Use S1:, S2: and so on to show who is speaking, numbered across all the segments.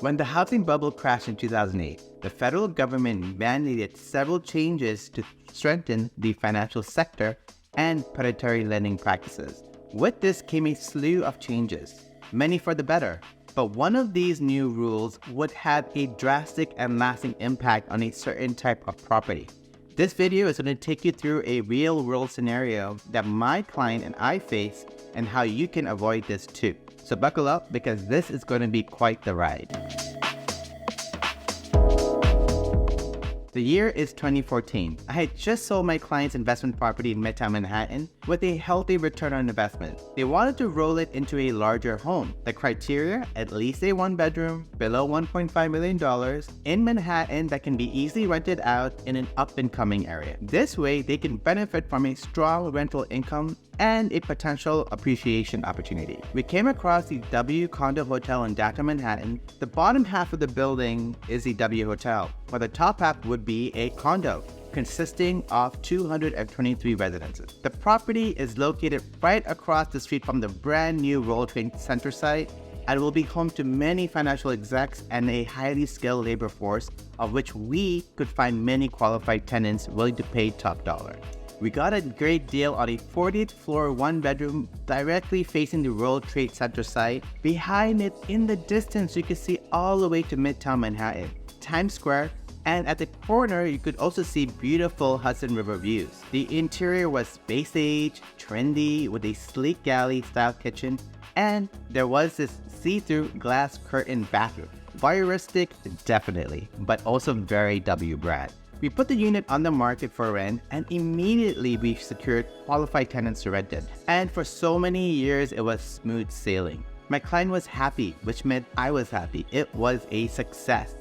S1: When the housing bubble crashed in 2008, the federal government mandated several changes to strengthen the financial sector and predatory lending practices. With this came a slew of changes, many for the better. But one of these new rules would have a drastic and lasting impact on a certain type of property. This video is going to take you through a real-world scenario that my client and I face and how you can avoid this too. So buckle up because this is going to be quite the ride. The year is 2014. I had just sold my client's investment property in Midtown Manhattan with a healthy return on investment. They wanted to roll it into a larger home. The criteria, at least a one-bedroom, below $1.5 million, in Manhattan that can be easily rented out in an up-and-coming area. This way, they can benefit from a strong rental income and a potential appreciation opportunity. We came across the W Condo Hotel in downtown Manhattan. The bottom half of the building is the W Hotel, while the top half would be a condo consisting of 223 residences. The property is located right across the street from the brand new World Trade Center site and will be home to many financial execs and a highly skilled labor force, of which we could find many qualified tenants willing to pay top dollar. We got a great deal on a 40th floor one-bedroom directly facing the World Trade Center site. Behind it, in the distance, you can see all the way to Midtown Manhattan, Times Square, and at the corner, you could also see beautiful Hudson River views. The interior was space age, trendy, with a sleek galley-style kitchen, and there was this see-through glass curtain bathroom. Voyeuristic, definitely, but also very W brand. We put the unit on the market for rent and immediately we secured qualified tenants to rent it. And for so many years, it was smooth sailing. My client was happy, which meant I was happy. It was a success.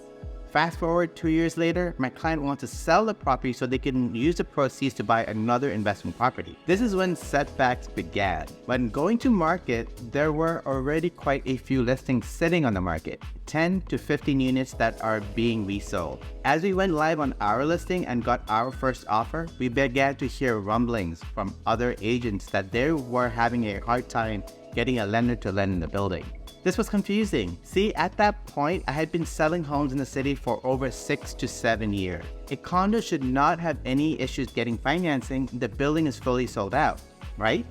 S1: Fast forward 2 years later, my client wants to sell the property so they can use the proceeds to buy another investment property. This is when setbacks began. When going to market, there were already quite a few listings sitting on the market, 10 to 15 units that are being resold. As we went live on our listing and got our first offer, we began to hear rumblings from other agents that they were having a hard time getting a lender to lend in the building. This was confusing. See, at that point, I had been selling homes in the city for over 6 to 7 years. A condo should not have any issues getting financing. The building is fully sold out, right?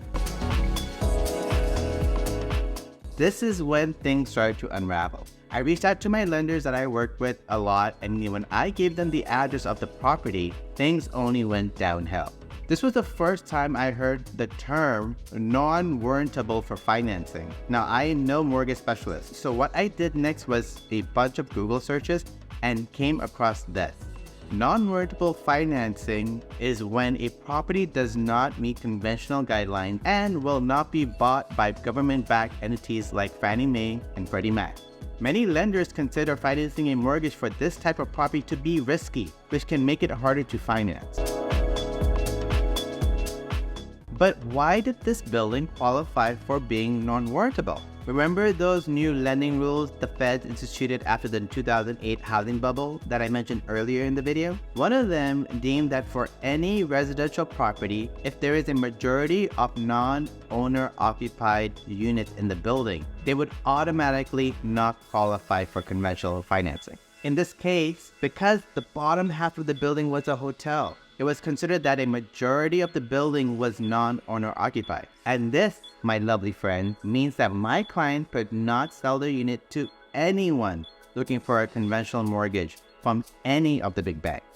S1: This is when things started to unravel. I reached out to my lenders that I worked with a lot, and when I gave them the address of the property, things only went downhill. This was the first time I heard the term non-warrantable for financing. Now, I am no mortgage specialist, so what I did next was a bunch of Google searches and came across this. Non-warrantable financing is when a property does not meet conventional guidelines and will not be bought by government-backed entities like Fannie Mae and Freddie Mac. Many lenders consider financing a mortgage for this type of property to be risky, which can make it harder to finance. But why did this building qualify for being non-warrantable? Remember those new lending rules the Fed instituted after the 2008 housing bubble that I mentioned earlier in the video? One of them deemed that for any residential property, if there is a majority of non-owner occupied units in the building, they would automatically not qualify for conventional financing. In this case, because the bottom half of the building was a hotel, it was considered that a majority of the building was non-owner occupied. And this, my lovely friend, means that my client could not sell the unit to anyone looking for a conventional mortgage from any of the big banks.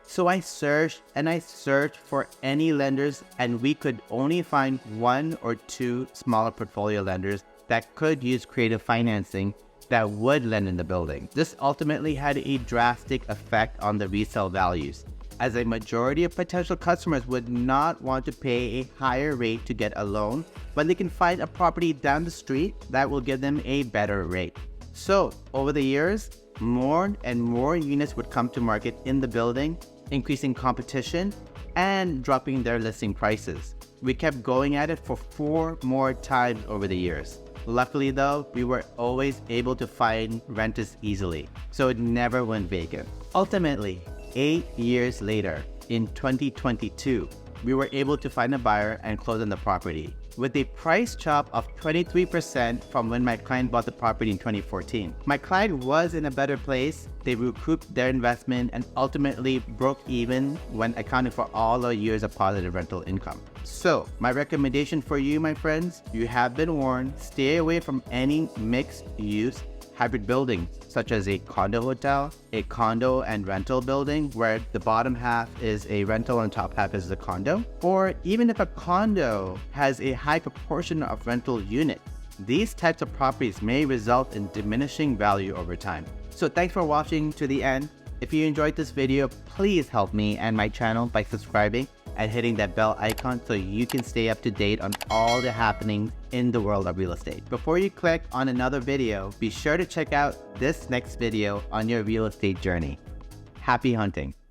S1: So I searched and I searched for any lenders, and we could only find 1 or 2 smaller portfolio lenders that could use creative financing that would lend in the building. This ultimately had a drastic effect on the resale values, as a majority of potential customers would not want to pay a higher rate to get a loan when they can find a property down the street that will give them a better rate. So, over the years, more and more units would come to market in the building, increasing competition and dropping their listing prices. We kept going at it for 4 more times over the years. Luckily though, we were always able to find renters easily, so it never went vacant. Ultimately, 8 years later, in 2022, we were able to find a buyer and close on the property. with a price chop of 23% from when my client bought the property in 2014. My client was in a better place. They recouped their investment and ultimately broke even when accounting for all the years of positive rental income. So, my recommendation for you, my friends, you have been warned, stay away from any mixed-use hybrid buildings, such as a condo hotel, a condo and rental building where the bottom half is a rental and top half is a condo, or even if a condo has a high proportion of rental units. These types of properties may result in diminishing value over time. So thanks for watching to the end. If you enjoyed this video, please help me and my channel by subscribing and hitting that bell icon so you can stay up to date on all the happenings in the world of real estate. Before you click on another video, be sure to check out this next video on your real estate journey. Happy hunting!